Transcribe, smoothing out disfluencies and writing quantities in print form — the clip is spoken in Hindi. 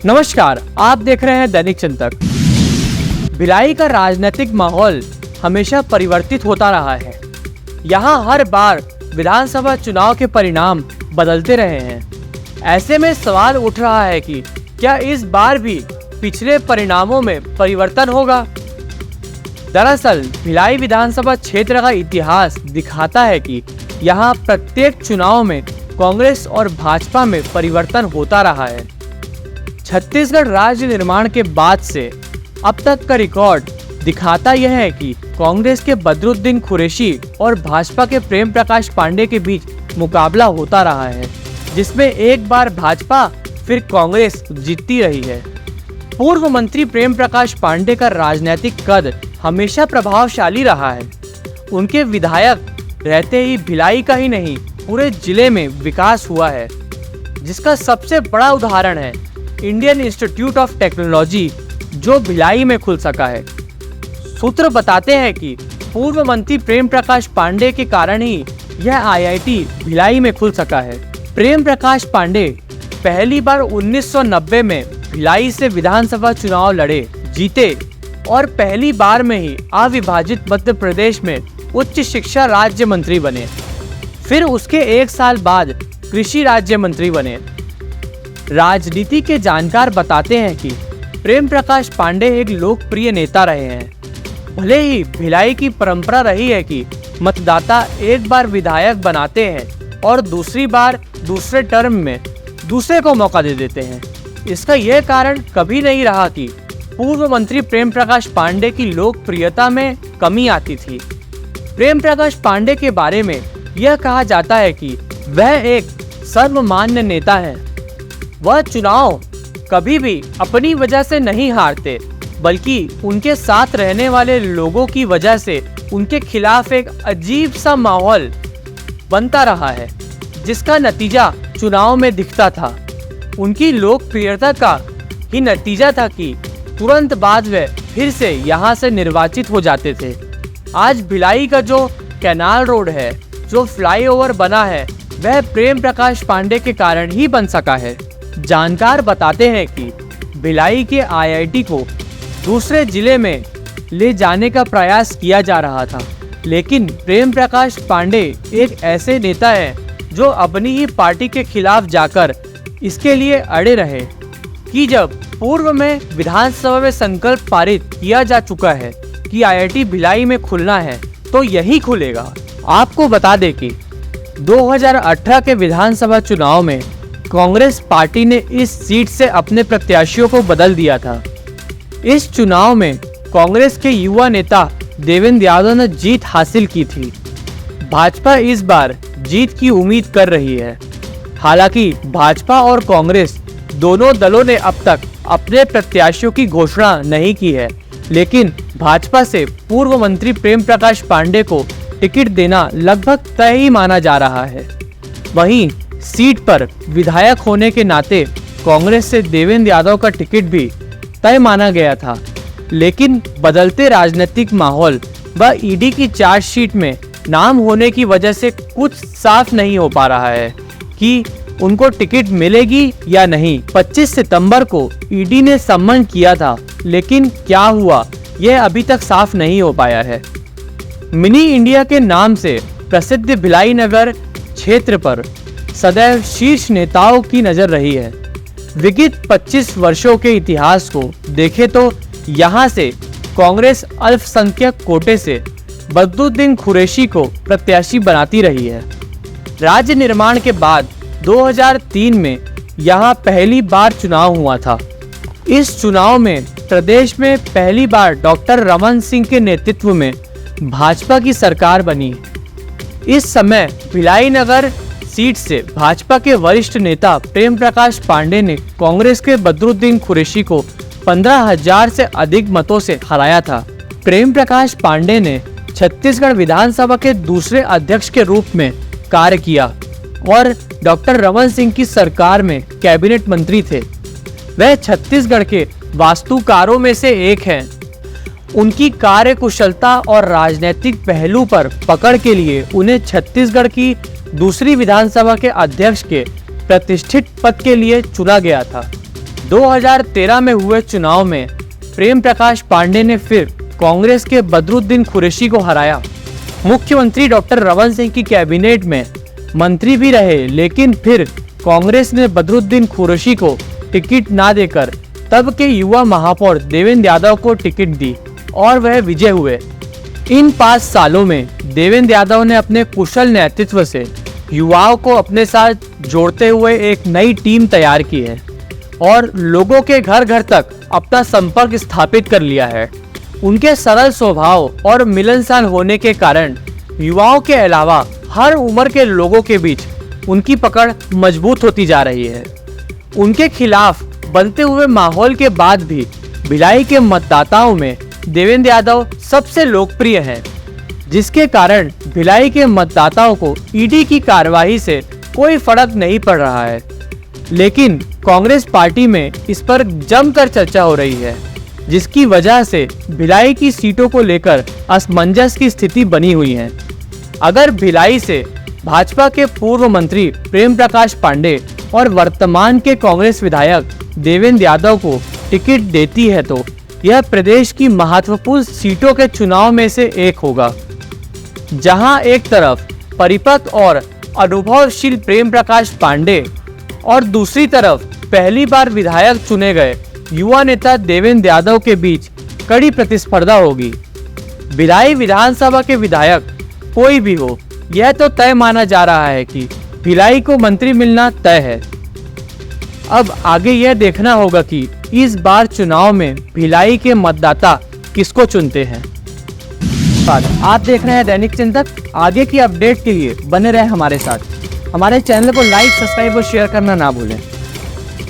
नमस्कार, आप देख रहे हैं दैनिक चिंतक। भिलाई का राजनीतिक माहौल हमेशा परिवर्तित होता रहा है। यहाँ हर बार विधानसभा चुनाव के परिणाम बदलते रहे हैं। ऐसे में सवाल उठ रहा है कि क्या इस बार भी पिछले परिणामों में परिवर्तन होगा? दरअसल भिलाई विधानसभा क्षेत्र का इतिहास दिखाता है कि यहाँ प्रत्येक चुनाव में कांग्रेस और भाजपा में परिवर्तन होता रहा है। छत्तीसगढ़ राज्य निर्माण के बाद से अब तक का रिकॉर्ड दिखाता यह है कि कांग्रेस के बदरुद्दीन कुरैशी और भाजपा के प्रेम प्रकाश पांडे के बीच मुकाबला होता रहा है, जिसमें एक बार भाजपा फिर कांग्रेस जीतती रही है। पूर्व मंत्री प्रेम प्रकाश पांडे का राजनीतिक कद हमेशा प्रभावशाली रहा है। उनके विधायक रहते ही भिलाई का ही नहीं पूरे जिले में विकास हुआ है, जिसका सबसे बड़ा उदाहरण है इंडियन इंस्टीट्यूट ऑफ टेक्नोलॉजी, जो भिलाई में खुल सका है। सूत्र बताते हैं कि पूर्व मंत्री प्रेम प्रकाश पांडे के कारण ही यह आईआईटी भिलाई में खुल सका है। प्रेम प्रकाश पांडे पहली बार 1990 में भिलाई से विधानसभा चुनाव लड़े, जीते और पहली बार में ही अविभाजित मध्य प्रदेश में उच्च शिक्षा राज्य मंत्री बने। फिर उसके एक साल बाद कृषि राज्य मंत्री बने। राजनीति के जानकार बताते हैं कि प्रेम प्रकाश पांडे एक लोकप्रिय नेता रहे हैं। भले ही भिलाई की परंपरा रही है कि मतदाता एक बार विधायक बनाते हैं और दूसरी बार दूसरे टर्म में दूसरे को मौका दे देते हैं, इसका यह कारण कभी नहीं रहा कि पूर्व मंत्री प्रेम प्रकाश पांडे की लोकप्रियता में कमी आती थी। प्रेम प्रकाश पांडे के बारे में यह कहा जाता है कि वह एक सर्वमान्य नेता है। वह चुनाव कभी भी अपनी वजह से नहीं हारते, बल्कि उनके साथ रहने वाले लोगों की वजह से उनके खिलाफ एक अजीब सा माहौल बनता रहा है, जिसका नतीजा चुनाव में दिखता था। उनकी लोकप्रियता का ही नतीजा था कि तुरंत बाद वे फिर से यहाँ से निर्वाचित हो जाते थे। आज भिलाई का जो कैनाल रोड है, जो फ्लाईओवर बना है, वह प्रेम प्रकाश पांडे के कारण ही बन सका है। जानकार बताते हैं कि भिलाई के आईआईटी को दूसरे जिले में ले जाने का प्रयास किया जा रहा था, लेकिन प्रेम प्रकाश पांडे एक ऐसे नेता है जो अपनी ही पार्टी के खिलाफ जाकर इसके लिए अड़े रहे कि जब पूर्व में विधानसभा में संकल्प पारित किया जा चुका है कि आईआईटी भिलाई में खुलना है, तो यही खुलेगा। आपको बता दें कि 2018 के विधानसभा चुनाव में कांग्रेस पार्टी ने इस सीट से अपने प्रत्याशियों को बदल दिया था। इस चुनाव में कांग्रेस के युवा नेता देवेंद्र यादव ने जीत हासिल की थी। भाजपा इस बार जीत की उम्मीद कर रही है। हालांकि भाजपा और कांग्रेस दोनों दलों ने अब तक अपने प्रत्याशियों की घोषणा नहीं की है, लेकिन भाजपा से पूर्व मंत्री प्रेम प्रकाश पांडे को टिकट देना लगभग तय ही माना जा रहा है। वहीं सीट पर विधायक होने के नाते कांग्रेस से देवेंद्र यादव का टिकट भी तय माना गया था, लेकिन बदलते राजनीतिक माहौल व ईडी की चार्जशीट में नाम होने की वजह से कुछ साफ नहीं हो पा रहा है कि उनको टिकट मिलेगी या नहीं। 25 सितंबर को ईडी ने सम्मन किया था, लेकिन क्या हुआ यह अभी तक साफ नहीं हो पाया है। मिनी इंडिया के नाम से प्रसिद्ध भिलाई नगर क्षेत्र पर सदैव शीर्ष नेताओं की नजर रही है। विगत 25 वर्षों के इतिहास को देखें तो यहाँ से कांग्रेस अल्पसंख्यक कोटे से बदरुद्दीन कुरैशी को प्रत्याशी बनाती रही है। राज्य निर्माण के बाद 2003 में यहाँ पहली बार चुनाव हुआ था। इस चुनाव में प्रदेश में पहली बार डॉक्टर रमन सिंह के नेतृत्व में भाजपा की सरकार बनी। इस समय भिलाई नगर सीट से भाजपा के वरिष्ठ नेता प्रेम प्रकाश पांडे ने कांग्रेस के बदरुद्दीन कुरैशी को 15,000 से अधिक मतों से हराया था। प्रेम प्रकाश पांडे ने छत्तीसगढ़ विधानसभा के दूसरे अध्यक्ष के रूप में कार्य किया और डॉक्टर रमन सिंह की सरकार में कैबिनेट मंत्री थे। वह छत्तीसगढ़ के वास्तुकारों में से एक हैं। उनकी कार्य कुशलता और राजनीतिक पहलू पर पकड़ के लिए उन्हें छत्तीसगढ़ की दूसरी विधानसभा के अध्यक्ष के प्रतिष्ठित पद के लिए चुना गया था। 2013 में हुए चुनाव में प्रेम प्रकाश पांडे ने फिर कांग्रेस के बदरुद्दीन कुरैशी को हराया। मुख्यमंत्री डॉक्टर रमन सिंह की कैबिनेट में मंत्री भी रहे, लेकिन फिर कांग्रेस ने बदरुद्दीन कुरैशी को टिकट ना देकर तब के युवा महापौर देवेंद्र यादव को टिकट दी और वह विजय हुए। इन 5 सालों में देवेंद्र यादव ने अपने कुशल नेतृत्व से युवाओं को अपने साथ जोड़ते हुए एक नई टीम तैयार की है और लोगों के घर घर तक अपना संपर्क स्थापित कर लिया है। उनके सरल स्वभाव और मिलनसार होने के कारण युवाओं के अलावा हर उम्र के लोगों के बीच उनकी पकड़ मजबूत होती जा रही है। उनके खिलाफ बनते हुए माहौल के बाद भी भिलाई के मतदाताओं में देवेंद्र यादव सबसे लोकप्रिय हैं, जिसके कारण भिलाई के मतदाताओं को ईडी की कार्रवाई से कोई फर्क नहीं पड़ रहा है। लेकिन कांग्रेस पार्टी में इस पर जमकर चर्चा हो रही है, जिसकी वजह से भिलाई की सीटों को लेकर असमंजस की स्थिति बनी हुई है। अगर भिलाई से भाजपा के पूर्व मंत्री प्रेम प्रकाश पांडे और वर्तमान के कांग्रेस विधायक देवेंद्र यादव को टिकट देती है तो यह प्रदेश की महत्वपूर्ण सीटों के चुनाव में से एक होगा, जहां एक तरफ परिपक्व और अनुभवशील प्रेम प्रकाश पांडे और दूसरी तरफ पहली बार विधायक चुने गए युवा नेता देवेंद्र यादव के बीच कड़ी प्रतिस्पर्धा होगी। भिलाई विधानसभा के विधायक कोई भी हो, यह तो तय माना जा रहा है कि भिलाई को मंत्री मिलना तय है। अब आगे यह देखना होगा कि इस बार चुनाव में भिलाई के मतदाता किसको चुनते हैं। आप देख रहे हैं दैनिक चिंतक। आगे की अपडेट के लिए बने रहे हमारे साथ। हमारे चैनल को लाइक, सब्सक्राइब और शेयर करना ना भूलें।